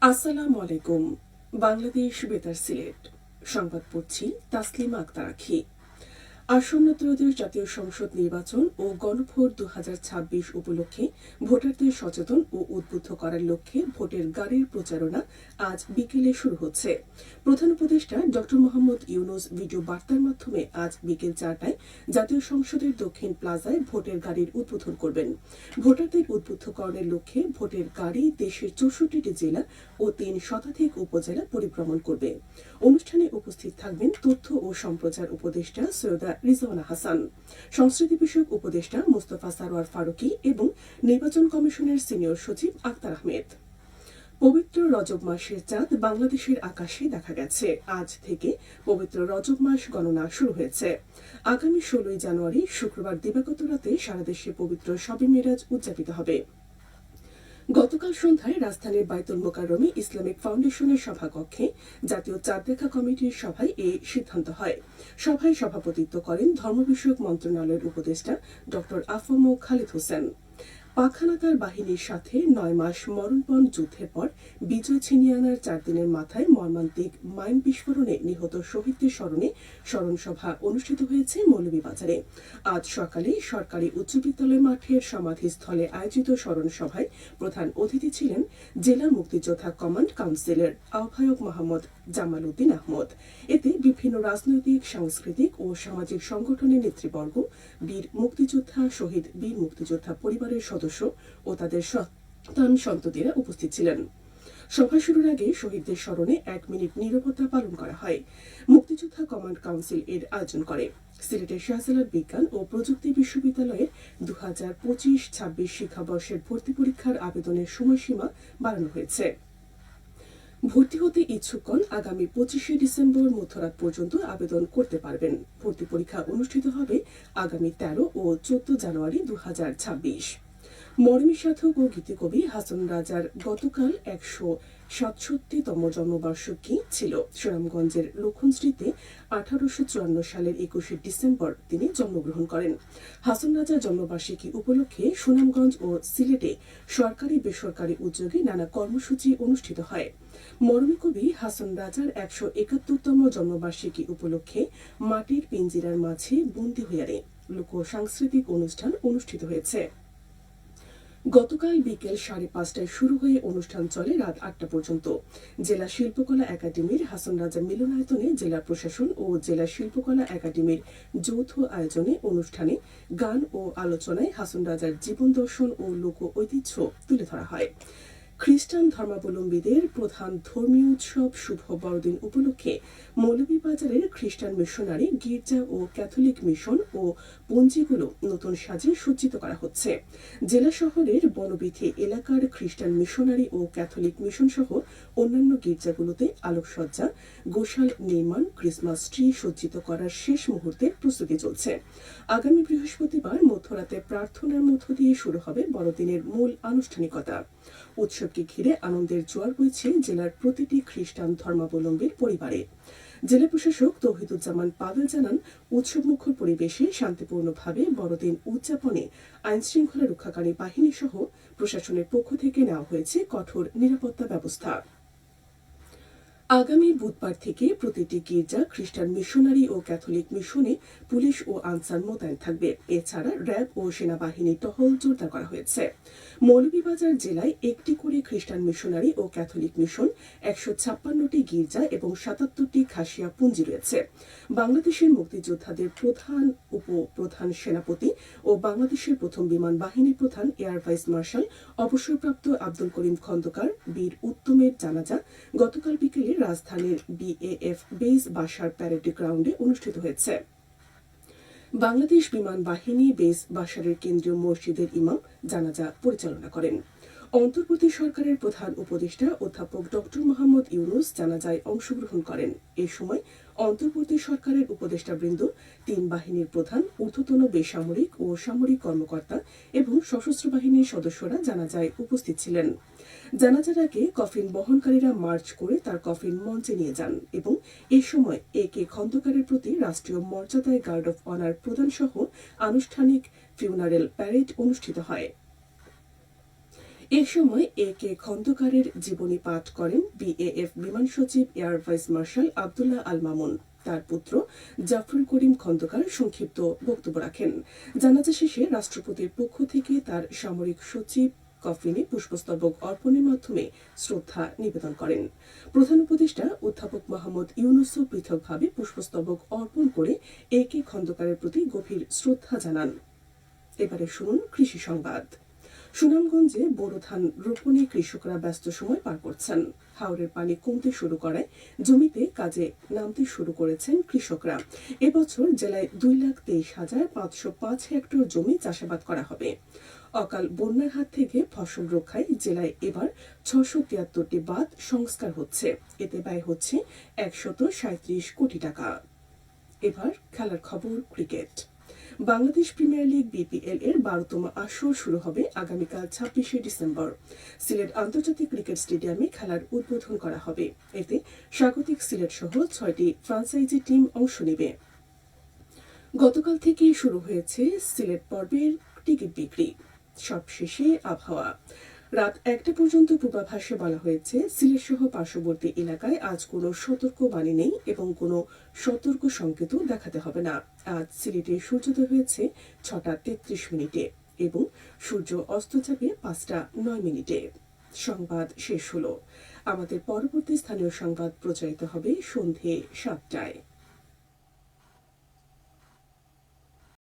আসসালামু আলাইকুম। বাংলাদেশ বেতার সিলেট সংবাদ পড়ছি তাসলিমা আক্তার আখি। আসন্ন ত্রয়োদশ জাতীয় সংসদ নির্বাচন ও গণভোট 2026 উপলক্ষে ভোটারদের সচেতন ও উদ্বুদ্ধ করার লক্ষ্যে ভোটের গাড়ির প্রচারণা আজ বিকেলে শুরু হচ্ছে। প্রধান উপদেষ্টা ডক্টর মোহাম্মদ ইউনূস ভিডিও বার্তার মাধ্যমে আজ বিকেল 4টায় জাতীয় সংসদের দক্ষিণ প্লাজায় ভোটের গাড়ির উদ্বোধন করবেন। ভোটারদের উদ্বুদ্ধকরণের লক্ষ্যে ভোটের গাড়ি দেশের 64টি জেলা ও 3 শতাধিক উপজেলা পরিভ্রমণ করবে। অনুষ্ঠানে উপস্থিত থাকবেন তথ্য ও সম্প্রচার উপদেষ্টা সৈয়দা রিজওয়ানা হাসান, সংস্কৃতি বিষয়ক উপদেষ্টা মুস্তফা সারোয়ার ফারুকী এবং নির্বাচন কমিশনের সিনিয়র সচিব আক্তার আহমেদ। পবিত্র রজব মাসের চাঁদ বাংলাদেশের আকাশে দেখা গেছে। আজ থেকে পবিত্র রজব মাস গণনা শুরু হয়েছে। আগামী 16 জানুয়ারি শুক্রবার দিবাগত রাতে সারা দেশে পবিত্র শবে মেরাজ উদযাপিত হবে। গতকাল সন্ধ্যায় রাজধানীর বায়তুল মোকাররমে ইসলামিক ফাউন্ডেশনের সভাকক্ষে জাতীয় চাঁদ দেখা কমিটির সভায় এই সিদ্ধান্ত হয়। সভায় সভাপতিত্ব করেন ধর্ম বিষয়ক মন্ত্রণালয়ের উপদেষ্টা ডক্টর আফম খালিদ হোসেন। পাখানাদার বাহিনীর সাথে 9 মাস মরণপণ যুদ্ধের পর বিজয় ছিনিয়ে আনার 4 দিনের মাথায় মর্মান্তিক মাইন বিস্ফোরণে নিহত শহীদদের স্মরণে স্মরণসভা অনুষ্ঠিত হয়েছে মৌলভীবাজারে। আজ সকালে সরকারি উচ্চ বিদ্যালয় মাঠের সমাধিস্থলে আয়োজিত স্মরণসভায় প্রধান অতিথি ছিলেন জেলা মুক্তিযোদ্ধা কমান্ড কাউন্সিলের আহ্বায়ক মোহাম্মদ জামাল উদ্দিন আহমদ। এতে বিভিন্ন রাজনৈতিক, সাংস্কৃতিক ও সামাজিক সংগঠনের নেতৃবর্গ, বীর মুক্তিযোদ্ধা, শহীদ বীর মুক্তিযোদ্ধা পরিবারের সদস্য ও তাদের সন্তান সন্ততিরা উপস্থিত ছিলেন। সভা শুরুর আগে শহীদদের স্মরণে 1 মিনিট নীরবতা পালন করা হয়। মুক্তিযোদ্ধা কমান্ড কাউন্সিল এর আয়োজন করে। সিলেটের শাহজালাল বিজ্ঞান ও প্রযুক্তি বিশ্ববিদ্যালয়ের 2025-26 শিক্ষাবর্ষের ভর্তি পরীক্ষার আবেদনের সময়সীমা বাড়ানো হয়েছে। ভর্তি হতে ইচ্ছুকগণ আগামী 25শে ডিসেম্বর মধ্যরাত পর্যন্ত আবেদন করতে পারবেন। ভর্তি পরীক্ষা অনুষ্ঠিত হবে আগামী 13 ও 14 জানুয়ারি 2026। মরমী সাধক ও গীতিকবি হাসন রাজার গতকাল 167তম জন্মবার্ষিকী ছিল। সুনামগঞ্জের লক্ষণশ্রীতে 1854 সালের 21শে ডিসেম্বর তিনি জন্মগ্রহণ করেন। হাসন রাজার জন্মবার্ষিকী উপলক্ষে সুনামগঞ্জ ও সিলেটে সরকারি বেসরকারি উদ্যোগে নানা কর্মসূচি অনুষ্ঠিত হয়। মরমী কবি হাসন রাজার 171তম জন্মবার্ষিকী উপলক্ষে মাটির পিঞ্জিরার মাঝে বন্দী হইয়ারে লোক সাংস্কৃতিক অনুষ্ঠান অনুষ্ঠিত হয়েছে। গতকাল বিকেল 5:30টায় শুরু হয়ে অনুষ্ঠান চলে রাত 8টা পর্যন্ত। জেলা শিল্পকলা একাডেমির হাসন রাজা মিলনায়তনে জেলা প্রশাসন ও জেলা শিল্পকলা একাডেমির যৌথ আয়োজনে অনুষ্ঠানে গান ও আলোচনায় হাসন রাজার জীবন দর্শন ও লোক ঐতিহ্য তুলে ধরা হয়। খ্রিস্টান ধর্মাবলম্বীদের প্রধান ধর্মীয় উৎসব শুভ বড়দিন উপলক্ষে মৌলভীবাজারের খ্রিস্টান মিশনারি, গির্জা ও ক্যাথলিক মিশন ও পঞ্জিগুলো নতুন সাজে সজ্জিত করা হচ্ছে। জেলা শহরের বনবিথি এলাকার খ্রিস্টান মিশনারি ও ক্যাথলিক মিশন সহ অন্যান্য গির্জাগুলোতে আলোকসজ্জা, গোশাল নির্মাণ, ক্রিসমাস ট্রি সজ্জিত করার শেষ মুহূর্তের প্রস্তুতি চলছে। আগামী বৃহস্পতিবার মধ্যরাতে প্রার্থনার মধ্য দিয়ে শুরু হবে বড়দিনের মূল আনুষ্ঠানিকতা। উৎসবকে ঘিরে আনন্দের জোয়ার বইছে জেলার প্রতিটি খ্রিস্টান ধর্মাবলম্বীর পরিবারে। জেলা প্রশাসক তৌহিদুজ্জামান পাভেল জানান, উৎসবমুখর পরিবেশে শান্তিপূর্ণভাবে বড়দিন উদযাপনে আইনশৃঙ্খলা রক্ষাকারী বাহিনী সহ প্রশাসনের পক্ষ থেকে নেওয়া হয়েছে কঠোর নিরাপত্তা ব্যবস্থা। আগামী বুধবার থেকে প্রতিটি গির্জা, খ্রিস্টান মিশনারি ও ক্যাথলিক মিশনে পুলিশ ও আনসার মোতায়েন থাকবে। এছাড়া র্যাব ও সেনাবাহিনী টহল জোরদার করা হয়েছে। মৌলভীবাজার জেলায় 1টি করে খ্রিস্টান মিশনারি ও ক্যাথলিক মিশন, 156টি গির্জা এবং 77টি খাসিয়া পুঞ্জি রয়েছে। বাংলাদেশের মুক্তিযোদ্ধাদের প্রধান, উপপ্রধান সেনাপতি ও বাংলাদেশের প্রথম বিমান বাহিনী প্রধান এয়ার ভাইস মার্শাল অবসরপ্রাপ্ত আব্দুল করিম খন্দকার বীর উত্তমের জানাজা গতকাল বিকেলে রাজধানীর বিএএফ বেস বাসার প্যারেড গ্রাউন্ডে অনুষ্ঠিত হয়েছে। বাংলাদেশ বিমান বাহিনী বেস বাসারের কেন্দ্রীয় মসজিদের ইমাম জানাজা পরিচালনা করেন। অন্তর্বর্তী সরকারের প্রধান উপদেষ্টা অধ্যাপক ডক্টর মোহাম্মদ ইউনূস জানাজায় অংশগ্রহণ করেন। এ সময় অন্তর্বর্তী সরকারের উপদেষ্টাবৃন্দ, 3 বাহিনীর প্রধান, ঊর্ধ্বতন বেসামরিক ও সামরিক কর্মকর্তা এবং সশস্ত্র বাহিনীর সদস্যরা জানাজায় উপস্থিত ছিলেন। জানাজার আগে কফিন বহনকারীরা মার্চ করে তার কফিন মঞ্চে নিয়ে যান এবং এ সময় কে খন্দকারের প্রতি রাষ্ট্রীয় মর্যাদায় গার্ড অফ অনার প্রদান সহ আনুষ্ঠানিক ফিউনারেল প্যারেড অনুষ্ঠিত হয়। এ সময় এ কে খন্দকারের জীবনী পাঠ করেন বিএএফ বিমান সচিব air vice marshal Abdullah Al Mamun. তার পুত্র জাফরুল করিম খন্দকার সংক্ষিপ্ত বক্তব্য রাখেন। জানাজা শেষে রাষ্ট্রপতির পক্ষ থেকে তার সামরিক সচিব কফিনে পুষ্পস্তবক অর্পণের মাধ্যমে শ্রদ্ধা নিবেদন করেন। প্রধান উপদেষ্টা অধ্যাপক মোহাম্মদ ইউনুসও পৃথকভাবে পুষ্পস্তবক অর্পণ করে এ কে খন্দকারের প্রতি গভীর শ্রদ্ধা জানান। এবারে শুনুন কৃষি সংবাদ। সুনামগঞ্জে বোরো ধান রোপণে কৃষকরা ব্যস্ত সময় পার করছেন। হাওরের পানি কমতে শুরু করায় জমিতে কাজে নামতে শুরু করেছেন কৃষকরা। এবছর জেলায় 2,23,505 হেক্টর জমি চাষাবাদ করা হবে। অকাল বন্যার হাত থেকে ফসল রক্ষায় জেলায় এবার 673টি বাঁধ সংস্কার হচ্ছে। এতে ব্যয় হচ্ছে 137 কোটি টাকা। এবার খেলার খবর। Cricket. Bangladesh premier league BPL এর 12তম আসর শুরু হবে আগামীকাল 26শে ডিসেম্বর। সিলেট আন্তর্জাতিক ক্রিকেট স্টেডিয়ামে খেলার উদ্বোধন করা হবে। এতে স্বাগতিক সিলেট সহ 6টি ফ্রাঞ্চাইজি টিম অংশ নেবে। গতকাল থেকে শুরু হয়েছে সিলেট পর্বের টিকিট বিক্রি। সবশেষে আবহাওয়া। রাত 1টা পর্যন্ত পূর্বাভাসে বলা হয়েছে সিলেট সহ পার্শ্ববর্তী এলাকায় আজ কোনো সতর্কবাণী নেই এবং কোনো সতর্ক সংকেত দেখাতে হবে না। আজ সিলেটে সূর্যোদয় হয়েছে 6টা 33 মিনিটে এবং সূর্য অস্ত যাবে 5টা 9 মিনিটে। সংবাদ শেষ হলো। আমাদের পরবর্তী স্থানীয় সংবাদ প্রচারিত হবে সন্ধে 7টায়।